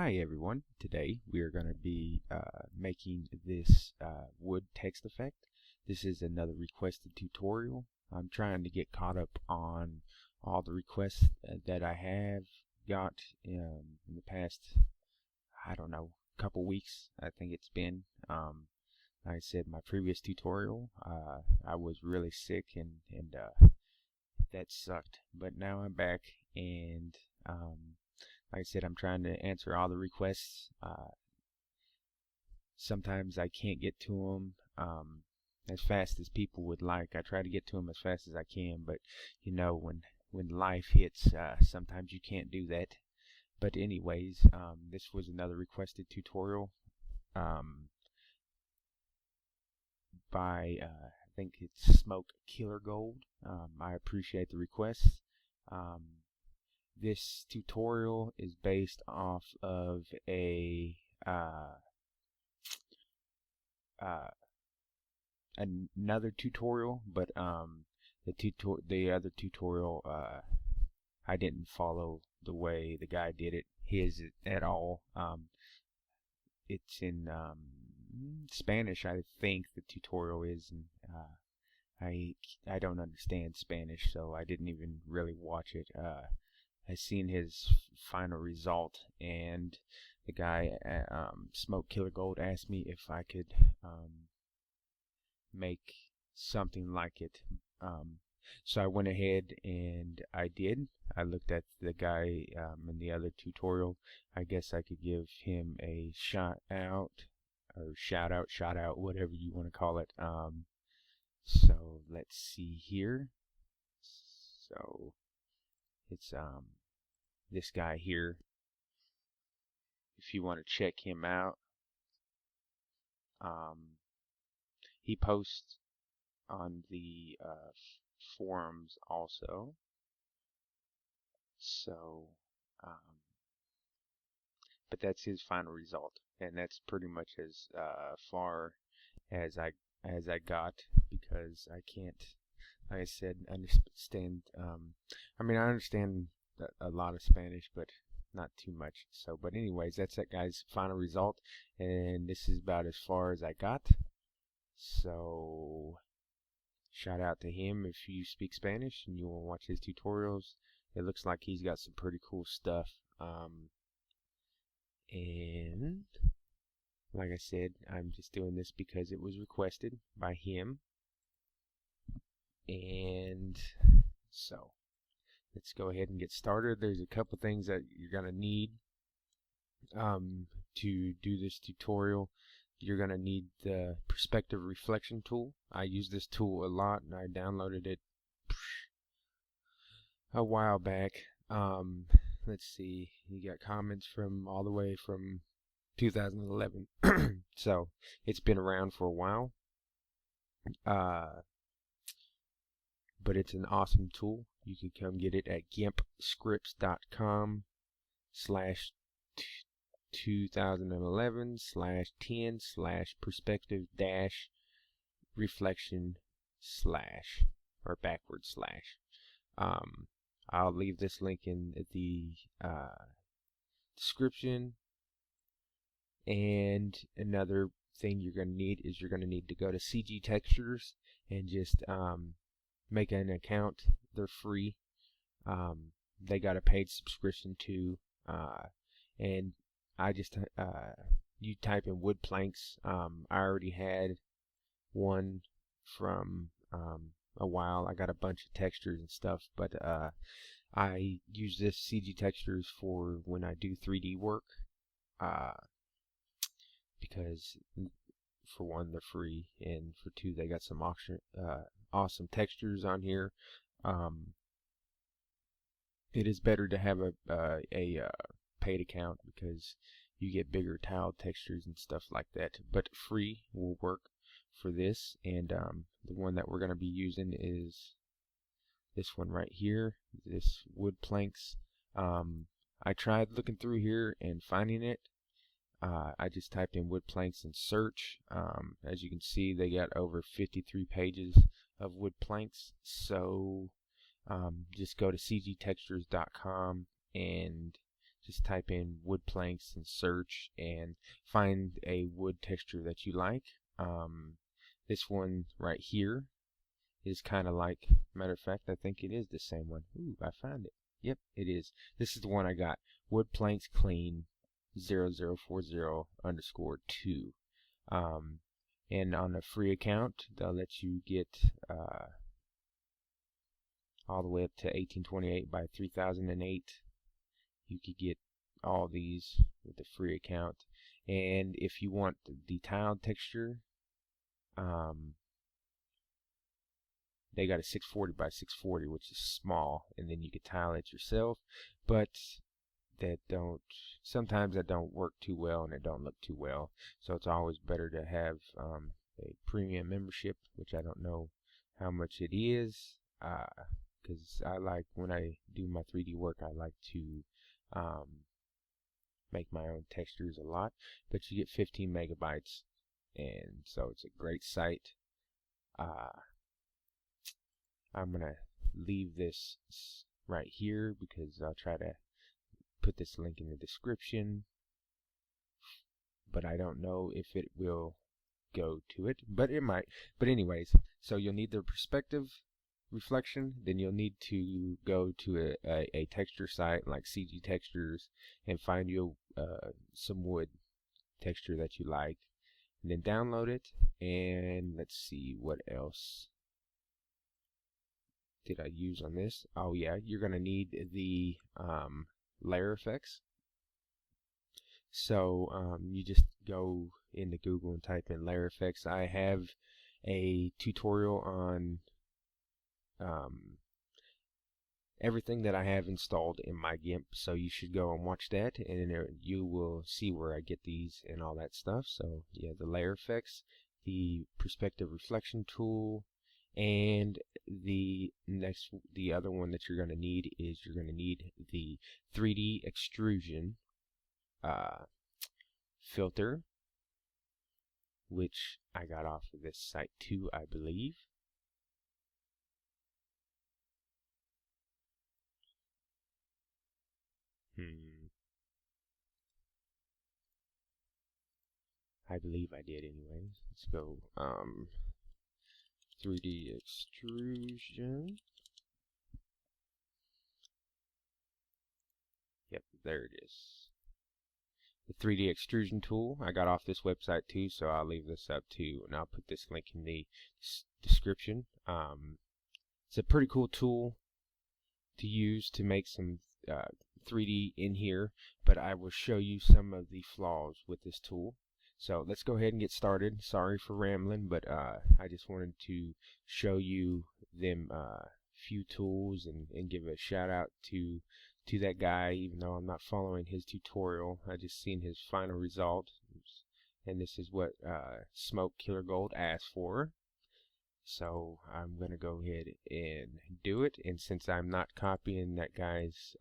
Hi everyone, today we are going to be making this wood text effect. This is another requested tutorial. I'm trying to get caught up on all the requests that I have got in the past, I don't know, couple weeks. I think it's been. Like I said, my previous tutorial, I was really sick and that sucked. But now I'm back and like I said, I'm trying to answer all the requests. Sometimes I can't get to them as fast as people would like. I try to get to them as fast as I can, but you know, when life hits, sometimes you can't do that. But anyways, this was another requested tutorial by I think it's Smoke Killer Gold. I appreciate the requests. This tutorial is based off of another tutorial, but the other tutorial I didn't follow the way the guy did it at all. It's in Spanish, I think the tutorial is, and I don't understand Spanish, so I didn't even really watch it. I seen his final result, and the guy, Smoke Killer Gold, asked me if I could make something like it. So I went ahead and I did. I looked at the guy in the other tutorial. I guess I could give him a shout out, whatever you want to call it. So let's see here. So it's this guy here. If you want to check him out, he posts on the forums also. So but that's his final result, and that's pretty much as far as I got, because I can't, like I said, understand. I mean, I understand a lot of Spanish, but not too much. So, but anyways, that's that guy's final result, and this is about as far as I got. So, shout out to him if you speak Spanish and you want to watch his tutorials. It looks like he's got some pretty cool stuff. And like I said, I'm just doing this because it was requested by him. And so let's go ahead and get started. There's a couple things that you're going to need to do this tutorial. You're going to need the perspective reflection tool. I use this tool a lot, and I downloaded it a while back. Let's see, you got comments from all the way from 2011. So it's been around for a while. But it's an awesome tool. You can come get it at gimpscripts.com/2011/10/reflection/ I'll leave this link in the description. And another thing you're going to need is you're going to need to go to CG Textures and just make an account. They're free. They got a paid subscription too. And I just you type in wood planks. I already had one from a while. I got a bunch of textures and stuff, but I use this CG Textures for when I do 3D work, because for one, they're free, and for two, they got some awesome textures on here. It is better to have a paid account because you get bigger tile textures and stuff like that, but free will work for this. And the one that we're going to be using is this one right here, this wood planks. I tried looking through here and finding it. I just typed in wood planks in search. As you can see, they got over 53 pages of wood planks. So just go to cgtextures.com and just type in wood planks and search and find a wood texture that you like. This one right here is kind of like, matter of fact, I think it is the same one. Ooh, I found it. Yep, it is. This is the one I got. Wood planks clean 0040_2. And on a free account, they'll let you get all the way up to 1828 by 3008. You could get all these with a free account. And if you want the tile texture, they got a 640 by 640, which is small, and then you could tile it yourself. But sometimes that don't work too well, and it don't look too well. So it's always better to have a premium membership, which I don't know how much it is, because I like, when I do my 3D work, I like to make my own textures a lot. But you get 15 megabytes, and so it's a great site. I'm gonna leave this right here because I'll try to put this link in the description, but I don't know if it will go to it, but it might. But anyways, so you'll need the perspective reflection, then you'll need to go to a texture site like CG Textures and find you some wood texture that you like, and then download it. And let's see, what else did I use on this? Oh yeah, you're gonna need the layer effects. So you just go into Google and type in layer effects. I have a tutorial on everything that I have installed in my Gimp, so you should go and watch that, and you will see where I get these and all that stuff. So yeah, the layer effects, the perspective reflection tool, and the other one that you're going to need is you're going to need the 3D extrusion filter, which I got off of this site too, I believe. I believe I did anyways. Let's go 3D extrusion. Yep, there it is. The 3D extrusion tool I got off this website too, so I'll leave this up too, and I'll put this link in the description. It's a pretty cool tool to use to make some 3D in here, but I will show you some of the flaws with this tool. So let's go ahead and get started. Sorry for rambling, but I just wanted to show you them few tools and give a shout out to that guy, even though I'm not following his tutorial. I just seen his final result, and this is what Smoke Killer Gold asked for. So I'm gonna go ahead and do it, and since I'm not copying that guy's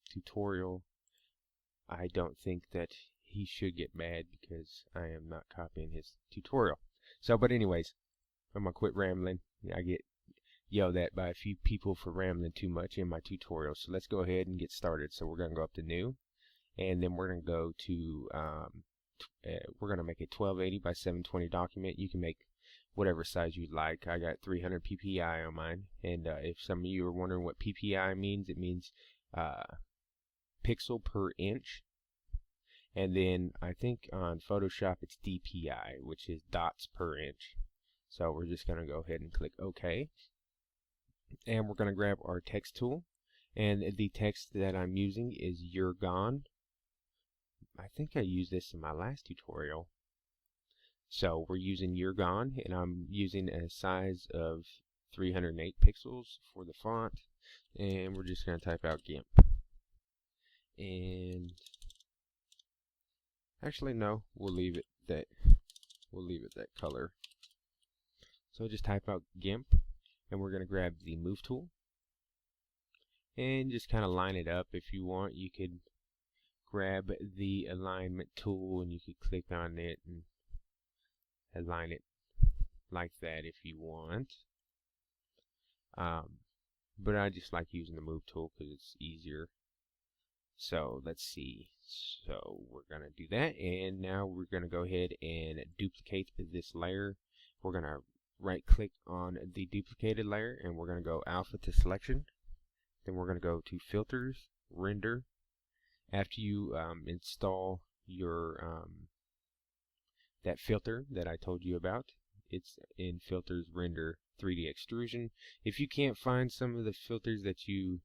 tutorial, I don't think that he should get mad because I am not copying his tutorial. So, but anyways, I'm gonna quit rambling. I get yelled at by a few people for rambling too much in my tutorial. So let's go ahead and get started. So we're gonna go up to new, and then we're gonna go to we're gonna make a 1280 by 720 document. You can make whatever size you like. I got 300 ppi on mine, and if some of you are wondering what ppi means, it means pixel per inch, and then I think on Photoshop it's DPI, which is dots per inch. So we're just gonna go ahead and click OK, and we're gonna grab our text tool, and the text that I'm using is "You're Gone." I think I used this in my last tutorial. So we're using "You're Gone," and I'm using a size of 308 pixels for the font, and we're just gonna type out GIMP. And actually no, we'll leave it that color. So just type out GIMP, and we're going to grab the move tool and just kind of line it up. If you want, you could grab the alignment tool and you could click on it and align it like that if you want. but I just like using the move tool because it's easier. So let's see. So we're going to do that, and now we're going to go ahead and duplicate this layer. We're going to right click on the duplicated layer, and we're going to go alpha to selection. Then we're going to go to filters, render. After you install your that filter that I told you about, it's in filters, render, 3D extrusion. If you can't find some of the filters that you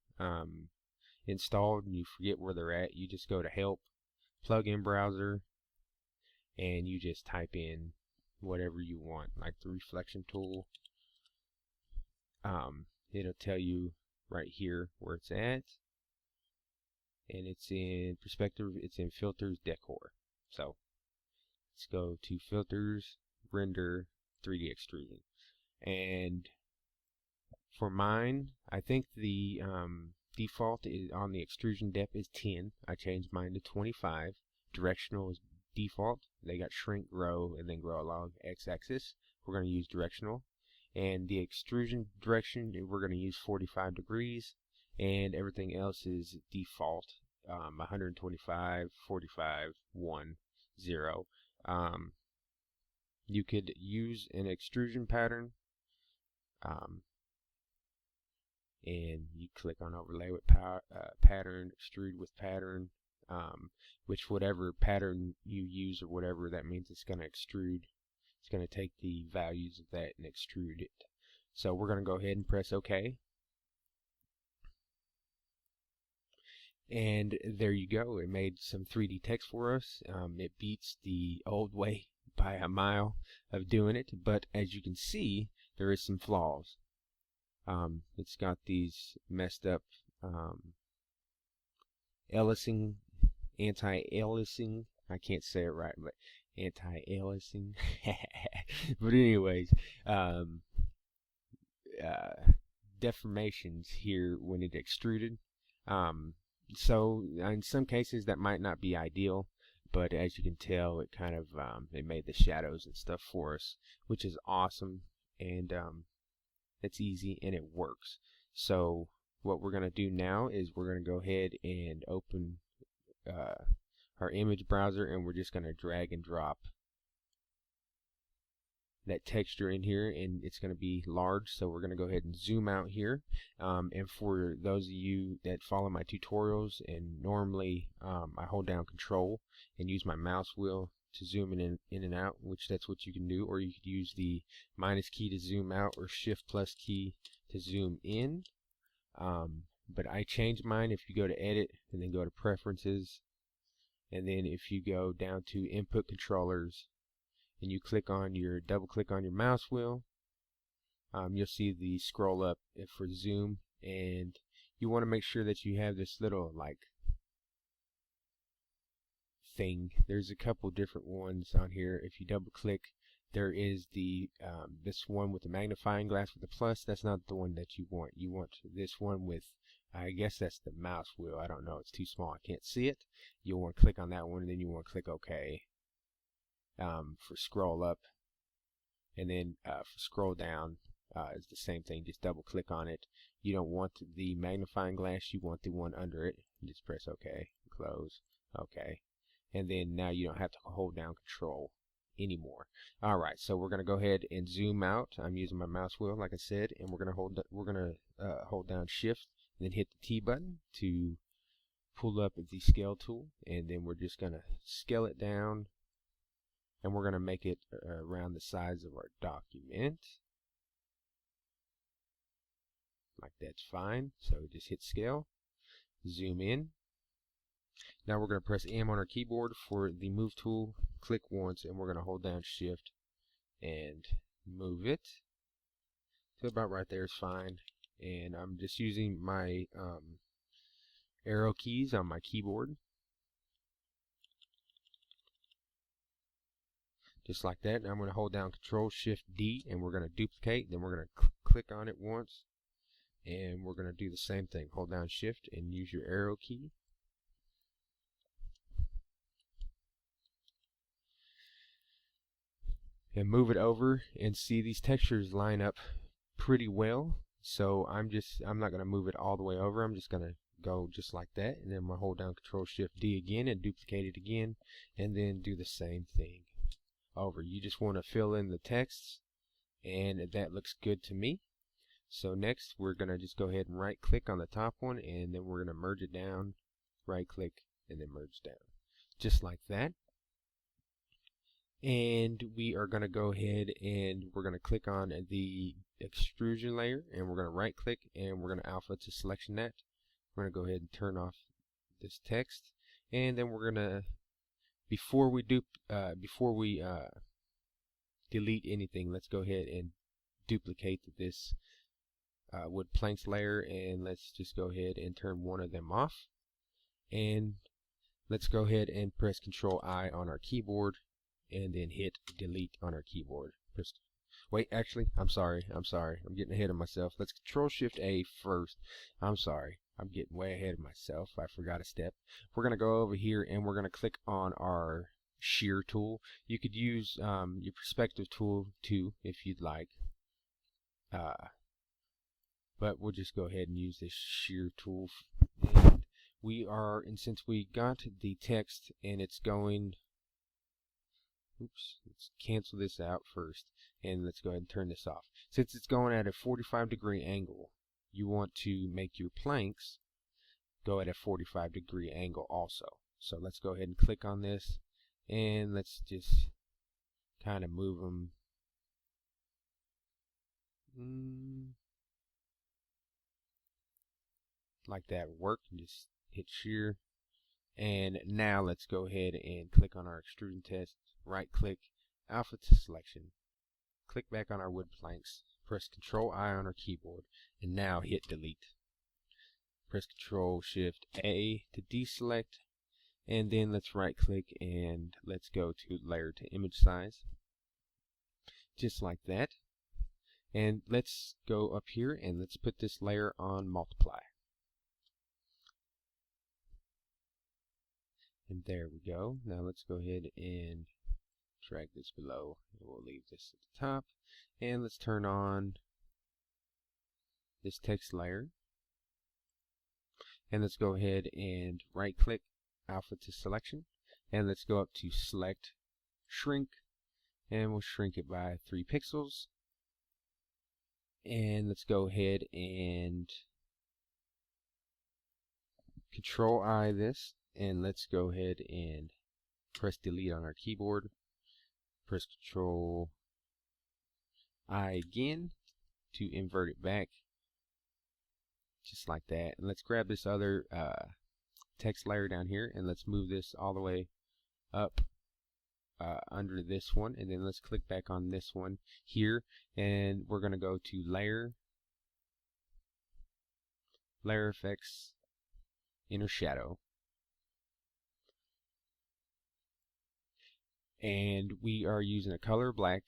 installed and you forget where they're at, you just go to help, plugin browser, and you just type in whatever you want, like the reflection tool. It'll tell you right here where it's at, and it's in perspective, it's in filters, decor. So let's go to filters, render, 3D extrusion. And for mine, I think the default is on the extrusion depth is 10. I changed mine to 25. Directional is default. They got shrink, grow, and then grow along x-axis. We're going to use directional. And the extrusion direction, we're going to use 45 degrees. And everything else is default. 125, 45, 1, 0. You could use an extrusion pattern. And you click on overlay with pattern, extrude with pattern, which whatever pattern you use or whatever, that means it's going to extrude. It's going to take the values of that and extrude it. So we're going to go ahead and press OK. And there you go. It made some 3D text for us. It beats the old way by a mile of doing it, but as you can see, there is some flaws. It's got these messed up aliasing, anti-aliasing. I can't say it right, but anti-aliasing. But anyways, deformations here when it extruded. So in some cases that might not be ideal, but as you can tell, it kind of it made the shadows and stuff for us, which is awesome, and it's easy and it works. So what we're going to do now is we're going to go ahead and open our image browser, and we're just going to drag and drop that texture in here, and it's going to be large, so we're going to go ahead and zoom out here. And for those of you that follow my tutorials, and normally I hold down control and use my mouse wheel to zoom in and out, which that's what you can do, or you could use the minus key to zoom out or shift plus key to zoom in. But I changed mine. If you go to edit and then go to preferences, and then if you go down to input controllers and you click on your double click on your mouse wheel, you'll see the scroll up for zoom, and you want to make sure that you have this little like thing. There's a couple different ones on here. If you double click, there is the this one with the magnifying glass with the plus. That's not the one that you want. You want this one with, I guess that's the mouse wheel. I don't know, it's too small, I can't see it. You'll want to click on that one, and then you want to click OK for scroll up, and then for scroll down it's the same thing. Just double click on it. You don't want the magnifying glass, you want the one under it. Just press OK, close, OK, and then now you don't have to hold down control anymore. Alright, so we're going to go ahead and zoom out. I'm using my mouse wheel like I said, and we're going to hold down shift and then hit the T button to pull up the scale tool, and then we're just going to scale it down, and we're going to make it around the size of our document. Like that's fine. So just hit scale, zoom in. Now we're going to press M on our keyboard for the move tool. Click once, and we're going to hold down shift and move it. So about right there is fine. And I'm just using my arrow keys on my keyboard. Just like that. Now I'm going to hold down Control Shift D, and we're going to duplicate. Then we're going to click on it once, and we're going to do the same thing. Hold down Shift and use your arrow key. And move it over, and see these textures line up pretty well. So I'm not going to move it all the way over. I'm just going to go just like that, and then I'm going to hold down Control Shift D again and duplicate it again, and then do the same thing over. You just want to fill in the texts, and that looks good to me. So next we're going to just go ahead and right click on the top one, and then we're going to merge it down, right click, and then merge down, just like that. And we are going to go ahead and we're going to click on the extrusion layer, and we're going to right click, and we're going to alpha to selection that. We're going to go ahead and turn off this text, and then we're going to, before we delete anything, let's go ahead and duplicate this wood planks layer, and let's just go ahead and turn one of them off, and let's go ahead and press Control I on our keyboard, and then hit delete on our keyboard. Wait, actually, I'm sorry, I'm getting ahead of myself. Let's Control Shift A first. I'm sorry, I'm getting way ahead of myself. I forgot a step. We're going to go over here, and we're going to click on our shear tool. You could use your perspective tool too if you'd like, but we'll just go ahead and use this shear tool. And since we got the text and it's going, oops, let's cancel this out first, and let's go ahead and turn this off. Since it's going at a 45-degree angle, you want to make your planks go at a 45-degree angle also. So let's go ahead and click on this, and let's just kind of move them like that would work, and just hit shear. And now let's go ahead and click on our extrusion test, right click, alpha to selection, click back on our wood planks, press Control I on our keyboard, and now hit delete. Press Control Shift A to deselect, and then let's right click and let's go to layer to image size, just like that. And let's go up here and let's put this layer on multiply. And there we go. Now let's go ahead and drag this below, and we'll leave this at the top. And let's turn on this text layer, and let's go ahead and right click, alpha to selection, and let's go up to select, shrink, and we'll shrink it by 3 pixels. And let's go ahead and Control I this, and let's go ahead and press delete on our keyboard. Press Control I again to invert it back, just like that. And let's grab this other text layer down here, and let's move this all the way up under this one, and then let's click back on this one here, and we're going to go to layer effects, inner shadow, and we are using a color black,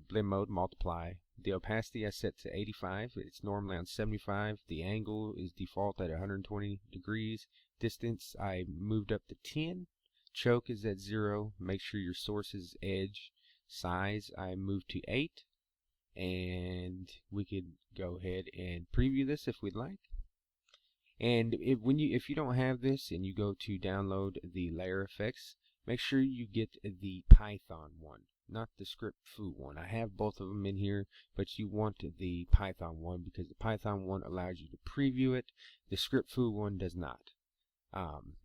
blend mode, multiply. The opacity I set to 85. It's normally on 75. The angle is default at 120 degrees. Distance I moved up to 10. Choke is at 0. Make sure your source is edge. Size I moved to 8. And we could go ahead and preview this if we'd like. And if you don't have this and you go to download the layer effects, make sure you get the Python one, not the script foo one. I have both of them in here, but you want the Python one because the Python one allows you to preview it. The script foo one does not.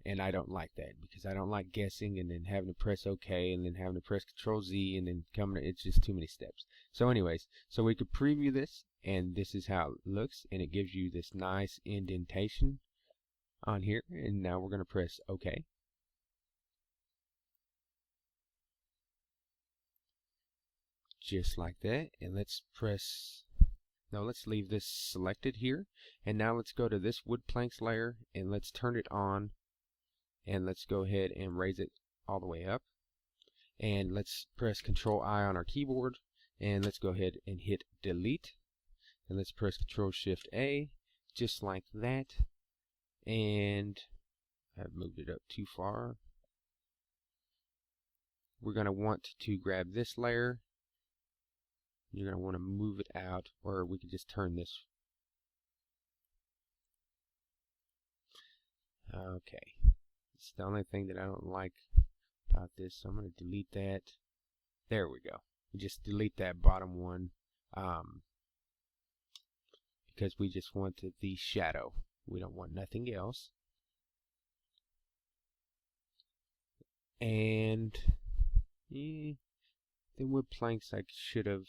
And I don't like that because I don't like guessing and then having to press OK and then having to press Control Z and then it's just too many steps. So anyways, so we could preview this, and this is how it looks, and it gives you this nice indentation on here. And now we're going to press OK. Just like that, and let's leave this selected here, and now let's go to this wood planks layer and let's turn it on, and let's go ahead and raise it all the way up, and let's press Control I on our keyboard, and let's go ahead and hit delete, and let's press Control Shift A, just like that. And I've moved it up too far. We're going to want to grab this layer. You're going to want to move it out, or we could just turn this Okay, it's the only thing that I don't like about this, so I'm going to delete that. There we go. Just delete that bottom one because we just wanted the shadow. We don't want nothing else. And the wood planks, I should have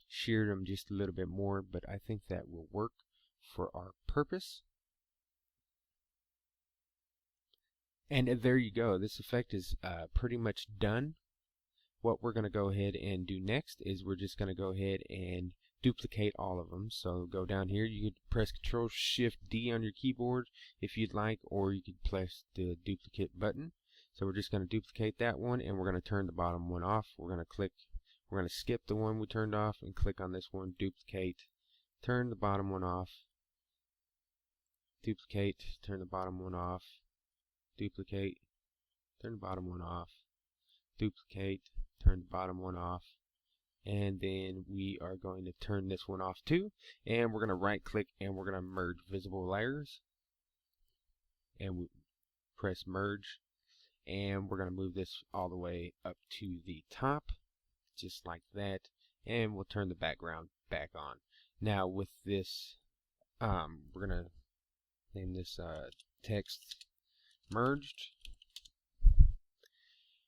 sheared them just a little bit more, but I think that will work for our purpose. And there you go. This effect is pretty much done. What we're going to go ahead and do next is we're just going to go ahead and duplicate all of them. So go down here, you could press Control-Shift-D on your keyboard if you'd like, or you could press the duplicate button. So we're just going to duplicate that one, and we're going to turn the bottom one off. We're going to skip the one we turned off and click on this one, duplicate, turn the bottom one off, duplicate, turn the bottom one off, duplicate, turn the bottom one off, duplicate, turn the bottom one off, and then we are going to turn this one off too, and we're going to right click and we're going to merge visible layers, and we press merge, and we're going to move this all the way up to the top just like that, and we'll turn the background back on. Now with this we're going to name this text merged.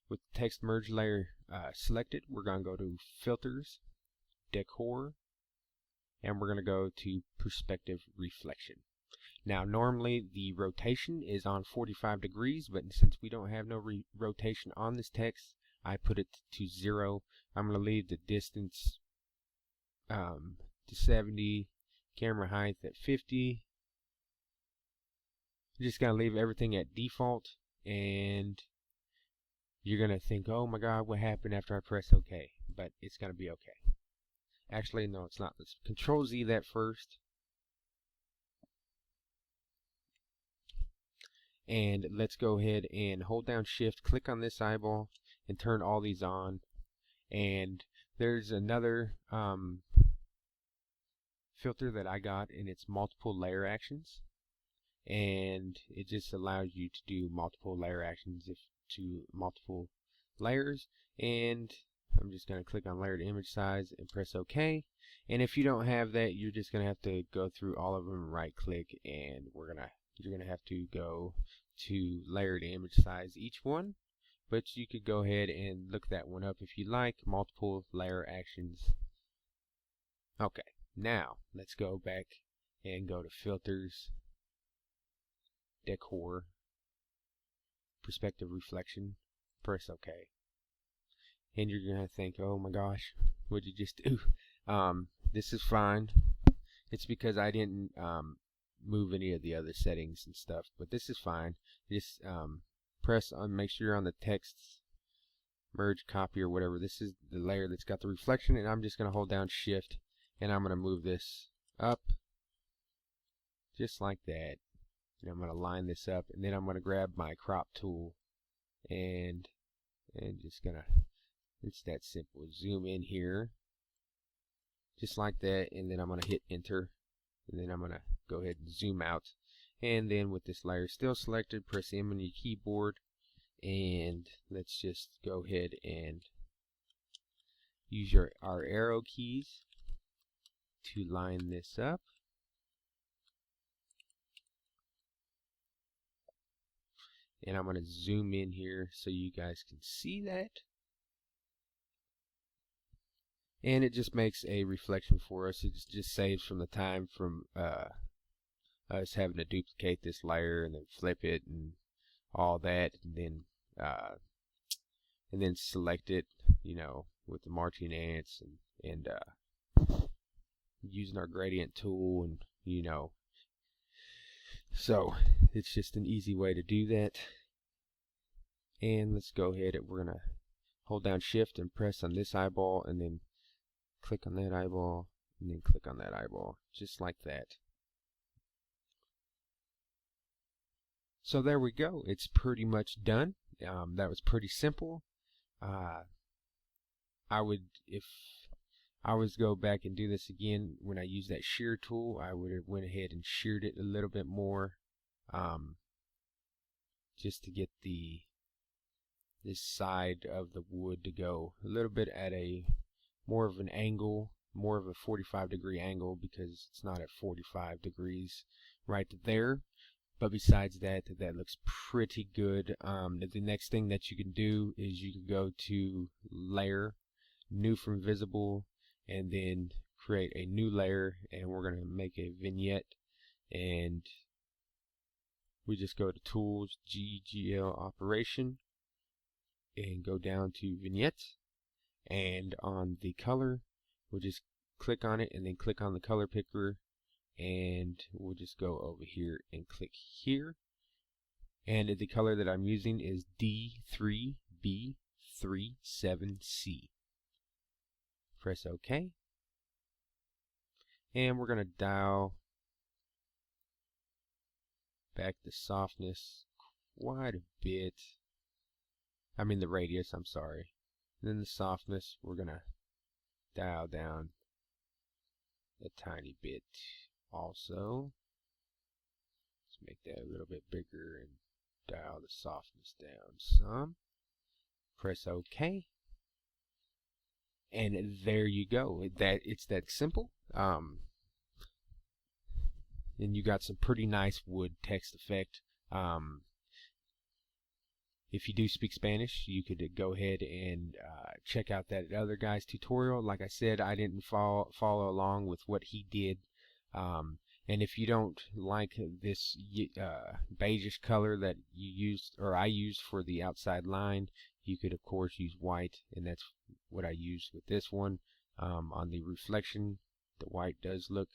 With the text merge layer selected, we're going to go to filters, decor, and we're going to go to perspective reflection. Now normally the rotation is on 45 degrees, but since we don't have no rotation on this text, I put it to 0. I'm going to leave the distance to 70, camera height at 50. I'm just going to leave everything at default, and you're going to think, oh my god, what happened after I press OK? But it's going to be okay. Actually, no, it's not. Let's Control Z that first. And let's go ahead and hold down Shift, click on this eyeball, and turn all these on. And there's another filter that I got, and it's multiple layer actions. And it just allows you to do multiple layer actions to multiple layers. And I'm just going to click on layer to image size and press OK. And if you don't have that, you're just going to have to go through all of them, right click, and you're going to have to go to layer to image size each one. But you could go ahead and look that one up if you like, multiple layer actions. Okay, now let's go back and go to filters, decor, perspective reflection, press OK. And you're going to think, oh my gosh, what'd you just do? This is fine. It's because I didn't move any of the other settings and stuff, but this is fine. Just press on, make sure you're on the text merge copy or whatever. This is the layer that's got the reflection, and I'm just going to hold down Shift, and I'm going to move this up just like that. And I'm going to line this up, and then I'm going to grab my crop tool and just gonna, it's that simple. Zoom in here just like that, and then I'm going to hit enter, and then I'm going to go ahead and zoom out. And then with this layer still selected, press M on your keyboard, and let's just go ahead and use our arrow keys to line this up. And I'm going to zoom in here so you guys can see that. And it just makes a reflection for us. It just saves from the time from us having to duplicate this layer and then flip it and all that, and then select it, you know, with the marching ants and using our gradient tool, and you know, so it's just an easy way to do that. And let's go ahead and we're gonna hold down Shift and press on this eyeball, and then click on that eyeball, and then click on that eyeball, just like that. So there we go. It's pretty much done. That was pretty simple. I would, if I was to go back and do this again, when I use that shear tool, I would have went ahead and sheared it a little bit more. just to get this side of the wood to go a little bit at a more of an angle, more of a 45-degree angle, because it's not at 45 degrees right there. But besides that, that looks pretty good. The next thing that you can do is you can go to Layer, New from Visible, and then create a new layer, and we're going to make a vignette. And we just go to Tools, GGL Operation, and go down to Vignette. And on the color, we'll just click on it and then click on the color picker, and we'll just go over here and click here. And the color that I'm using is D3B37C. Press OK. And we're going to dial back the softness quite a bit. I mean the radius, I'm sorry. And then the softness, we're going to dial down a tiny bit also. Let's make that a little bit bigger and dial the softness down some. Press OK. And there you go. It's that simple. And you got some pretty nice wood text effect. If you do speak Spanish, you could go ahead and check out that other guy's tutorial. Like I said, I didn't follow along with what he did. And if you don't like this beigeish color that you used, or I used for the outside line, you could of course use white, and that's what I used with this one. On the reflection, the white does look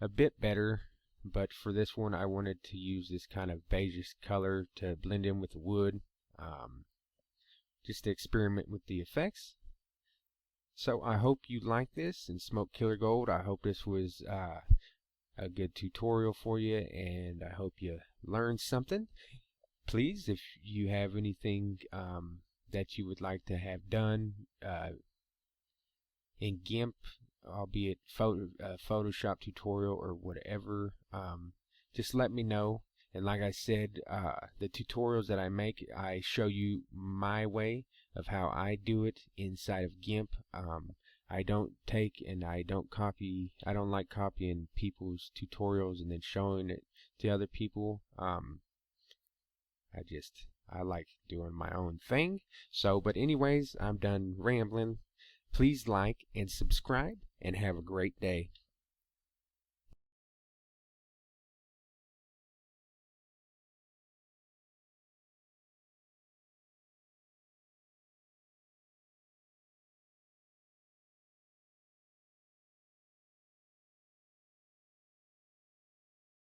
a bit better, but for this one I wanted to use this kind of beigeish color to blend in with the wood, just to experiment with the effects. So I hope you like this, and Smoke Killer Gold, I hope this was a good tutorial for you, and I hope you learned something. Please, if you have anything that you would like to have done in Gimp, albeit Photoshop tutorial or whatever, just let me know. And like I said, the tutorials that I make, I show you my way of how I do it inside of Gimp. I don't take and I don't copy. I don't like copying people's tutorials and then showing it to other people. I like doing my own thing. So, but anyways, I'm done rambling. Please like and subscribe, and have a great day.